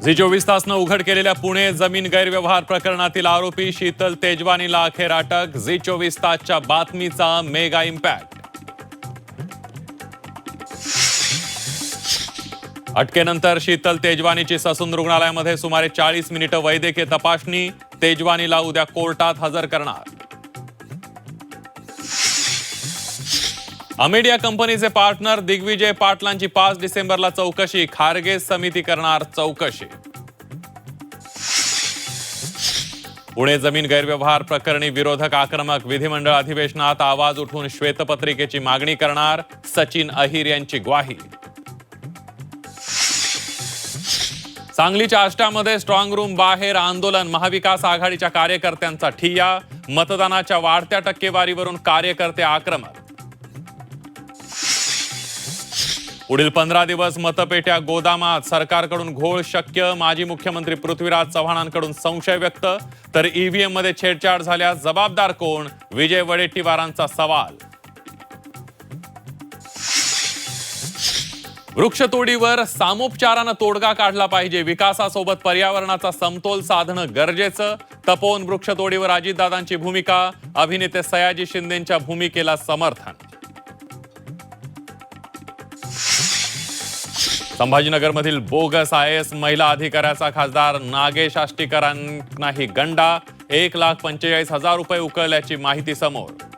Zee 24 तासनं उघड केलेल्या पुणे जमीन गैरव्यवहार प्रकरणातील आरोपी शीतल तेजवानीला अखेर अटक. झी 24 तासच्या बातमीचा मेगा इम्पॅक्ट. अटकेनंतर शीतल तेजवानीची ससून रुग्णालयामध्ये सुमारे 40 मिनिटं वैद्यकीय तपासणी. तेजवानीला उद्या कोर्टात हजर करणार. अमेडिया कंपनीचे पार्टनर दिग्विजय पाटलांची 5 डिसेंबरला चौकशी. खारगे समिती करणार चौकशी. पुणे जमीन गैरव्यवहार प्रकरणी विरोधक आक्रमक. विधिमंडळ अधिवेशनात आवाज उठवून श्वेतपत्रिकेची मागणी करणार. सचिन अहिर यांची ग्वाही. सांगलीच्या आष्टामध्ये स्ट्रॉंग रूम बाहेर आंदोलन. महाविकास आघाडीच्या कार्यकर्त्यांचा ठिय्या. मतदानाच्या वाढत्या टक्केवारीवरून कार्यकर्ते आक्रमक. पुढील 15 दिवस मतपेट्या गोदामात. सरकारकडून घोळ शक्य. माजी मुख्यमंत्री पृथ्वीराज चव्हाणांकडून संशय व्यक्त. तर ईव्हीएम मध्ये छेडछाड झाल्यास जबाबदार कोण? विजय वडेट्टीवारांचा सवाल. वृक्षतोडीवर सामोपचारानं तोडगा काढला पाहिजे. विकासासोबत पर्यावरणाचा समतोल साधणं गरजेचं. तपोवन वृक्षतोडीवर अजितदादांची भूमिका. अभिनेते सयाजी शिंदेंच्या भूमिकेला समर्थन. संभाजीनगरमधील बोगस IAS महिला अधिकाऱ्याचा खासदार नागेश आष्टीकरांनाही गंडा. 1,45,000 रुपये उकळल्याची माहिती समोर.